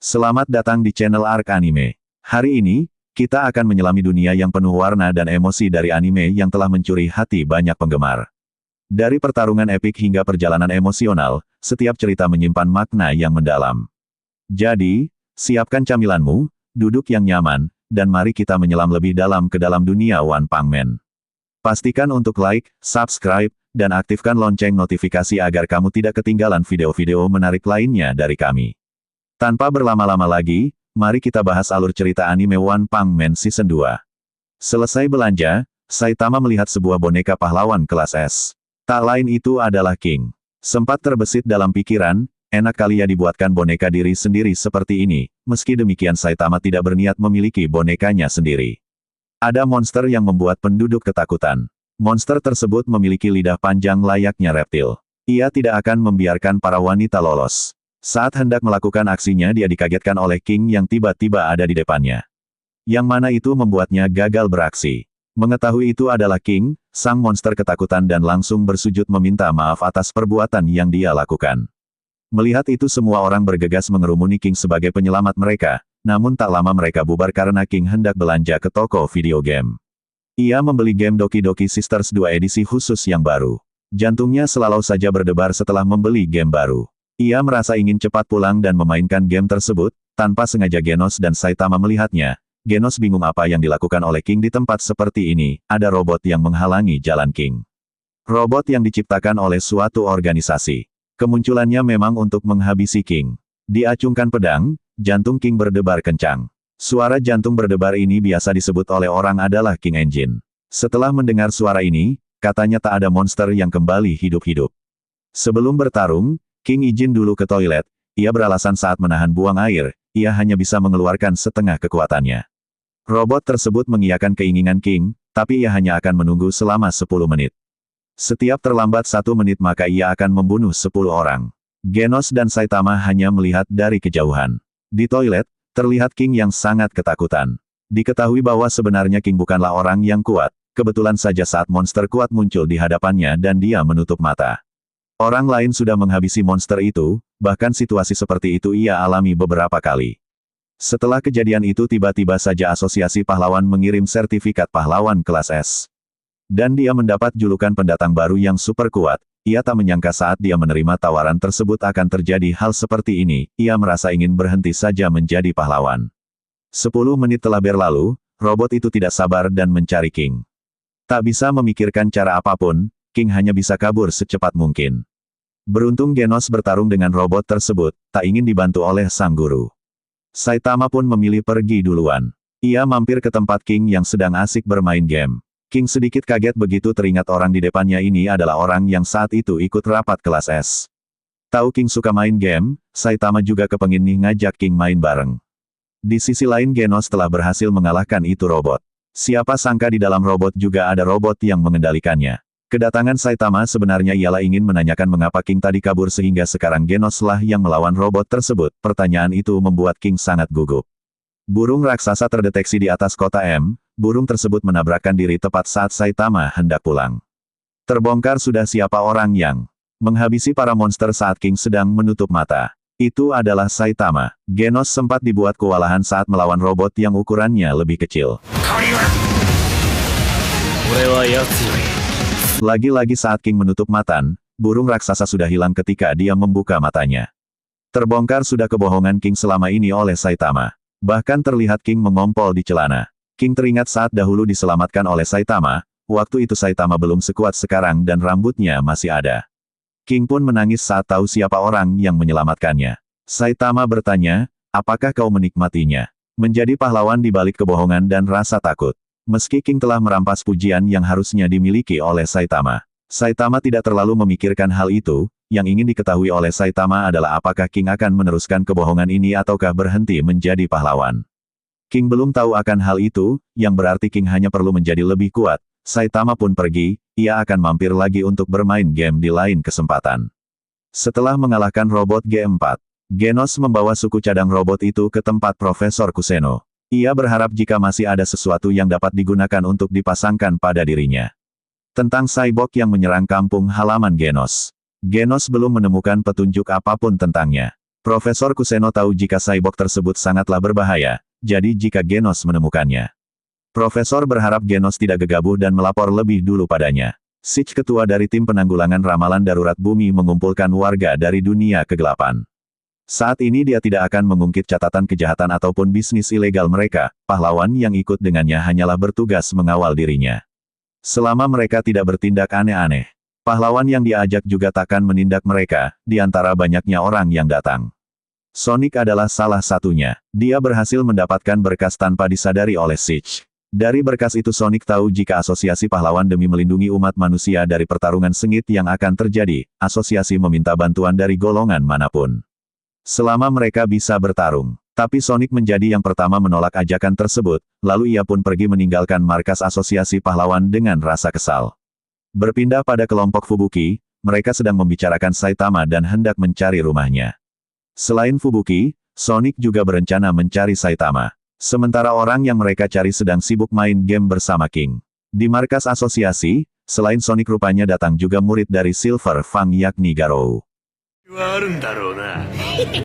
Selamat datang di channel Arc Anime. Hari ini, kita akan menyelami dunia yang penuh warna dan emosi dari anime yang telah mencuri hati banyak penggemar. Dari pertarungan epik hingga perjalanan emosional, setiap cerita menyimpan makna yang mendalam. Jadi, siapkan camilanmu, duduk yang nyaman, dan mari kita menyelam lebih dalam ke dalam dunia One Punch Man. Pastikan untuk like, subscribe, dan aktifkan lonceng notifikasi agar kamu tidak ketinggalan video-video menarik lainnya dari kami. Tanpa berlama-lama lagi, mari kita bahas alur cerita anime One Punch Man Season 2. Selesai belanja, Saitama melihat sebuah boneka pahlawan kelas S. Tak lain itu adalah King. Sempat terbesit dalam pikiran, enak kali ya dibuatkan boneka diri sendiri seperti ini, meski demikian Saitama tidak berniat memiliki bonekanya sendiri. Ada monster yang membuat penduduk ketakutan. Monster tersebut memiliki lidah panjang layaknya reptil. Ia tidak akan membiarkan para wanita lolos. Saat hendak melakukan aksinya dia dikagetkan oleh King yang tiba-tiba ada di depannya. Yang mana itu membuatnya gagal beraksi. Mengetahui itu adalah King, sang monster ketakutan dan langsung bersujud meminta maaf atas perbuatan yang dia lakukan. Melihat itu semua orang bergegas mengerumuni King sebagai penyelamat mereka, namun tak lama mereka bubar karena King hendak belanja ke toko video game. Ia membeli game Doki Doki Sisters 2 edisi khusus yang baru. Jantungnya selalu saja berdebar setelah membeli game baru. Ia merasa ingin cepat pulang dan memainkan game tersebut, tanpa sengaja Genos dan Saitama melihatnya. Genos bingung apa yang dilakukan oleh King di tempat seperti ini, ada robot yang menghalangi jalan King. Robot yang diciptakan oleh suatu organisasi. Kemunculannya memang untuk menghabisi King. Diacungkan pedang, jantung King berdebar kencang. Suara jantung berdebar ini biasa disebut oleh orang adalah King Engine. Setelah mendengar suara ini, katanya tak ada monster yang kembali hidup-hidup. Sebelum bertarung, King izin dulu ke toilet, ia beralasan saat menahan buang air, ia hanya bisa mengeluarkan setengah kekuatannya. Robot tersebut mengiyakan keinginan King, tapi ia hanya akan menunggu selama 10 menit. Setiap terlambat 1 menit maka ia akan membunuh 10 orang. Genos dan Saitama hanya melihat dari kejauhan. Di toilet, terlihat King yang sangat ketakutan. Diketahui bahwa sebenarnya King bukanlah orang yang kuat, kebetulan saja saat monster kuat muncul di hadapannya dan dia menutup mata. Orang lain sudah menghabisi monster itu, bahkan situasi seperti itu ia alami beberapa kali. Setelah kejadian itu tiba-tiba saja Asosiasi Pahlawan mengirim sertifikat pahlawan kelas S. Dan dia mendapat julukan pendatang baru yang super kuat, ia tak menyangka saat dia menerima tawaran tersebut akan terjadi hal seperti ini, ia merasa ingin berhenti saja menjadi pahlawan. 10 menit telah berlalu, robot itu tidak sabar dan mencari King. Tak bisa memikirkan cara apapun, King hanya bisa kabur secepat mungkin. Beruntung Genos bertarung dengan robot tersebut, tak ingin dibantu oleh sang guru. Saitama pun memilih pergi duluan. Ia mampir ke tempat King yang sedang asik bermain game. King sedikit kaget begitu teringat orang di depannya ini adalah orang yang saat itu ikut rapat kelas S. Tahu King suka main game, Saitama juga kepengin nih ngajak King main bareng. Di sisi lain Genos telah berhasil mengalahkan itu robot. Siapa sangka di dalam robot juga ada robot yang mengendalikannya. Kedatangan Saitama sebenarnya ialah ingin menanyakan mengapa King tadi kabur sehingga sekarang Genos lah yang melawan robot tersebut. Pertanyaan itu membuat King sangat gugup. Burung raksasa terdeteksi di atas kota M, burung tersebut menabrakkan diri tepat saat Saitama hendak pulang. Terbongkar sudah siapa orang yang menghabisi para monster saat King sedang menutup mata. Itu adalah Saitama. Genos sempat dibuat kewalahan saat melawan robot yang ukurannya lebih kecil. Lagi-lagi saat King menutup mata, burung raksasa sudah hilang ketika dia membuka matanya. Terbongkar sudah kebohongan King selama ini oleh Saitama. Bahkan terlihat King mengompol di celana. King teringat saat dahulu diselamatkan oleh Saitama, waktu itu Saitama belum sekuat sekarang dan rambutnya masih ada. King pun menangis saat tahu siapa orang yang menyelamatkannya. Saitama bertanya, apakah kau menikmatinya? Menjadi pahlawan di balik kebohongan dan rasa takut. Meski King telah merampas pujian yang harusnya dimiliki oleh Saitama. Saitama tidak terlalu memikirkan hal itu, yang ingin diketahui oleh Saitama adalah apakah King akan meneruskan kebohongan ini ataukah berhenti menjadi pahlawan. King belum tahu akan hal itu, yang berarti King hanya perlu menjadi lebih kuat. Saitama pun pergi, ia akan mampir lagi untuk bermain game di lain kesempatan. Setelah mengalahkan robot G4, Genos membawa suku cadang robot itu ke tempat Profesor Kuseno. Ia berharap jika masih ada sesuatu yang dapat digunakan untuk dipasangkan pada dirinya. Tentang cyborg yang menyerang kampung halaman Genos. Genos belum menemukan petunjuk apapun tentangnya. Profesor Kuseno tahu jika cyborg tersebut sangatlah berbahaya, jadi jika Genos menemukannya. Profesor berharap Genos tidak gegabah dan melapor lebih dulu padanya. Sitch, ketua dari tim penanggulangan ramalan darurat bumi, mengumpulkan warga dari dunia kegelapan. Saat ini dia tidak akan mengungkit catatan kejahatan ataupun bisnis ilegal mereka, pahlawan yang ikut dengannya hanyalah bertugas mengawal dirinya. Selama mereka tidak bertindak aneh-aneh, pahlawan yang diajak juga takkan menindak mereka, di antara banyaknya orang yang datang. Sonic adalah salah satunya. Dia berhasil mendapatkan berkas tanpa disadari oleh Sitch. Dari berkas itu Sonic tahu jika asosiasi pahlawan demi melindungi umat manusia dari pertarungan sengit yang akan terjadi, asosiasi meminta bantuan dari golongan manapun. Selama mereka bisa bertarung. Tapi Sonic menjadi yang pertama menolak ajakan tersebut, lalu ia pun pergi meninggalkan markas asosiasi pahlawan dengan rasa kesal. Berpindah pada kelompok Fubuki, mereka sedang membicarakan Saitama dan hendak mencari rumahnya. Selain Fubuki, Sonic juga berencana mencari Saitama. Sementara orang yang mereka cari sedang sibuk main game bersama King. Di markas asosiasi, selain Sonic rupanya datang juga murid dari Silver Fang yakni Garou.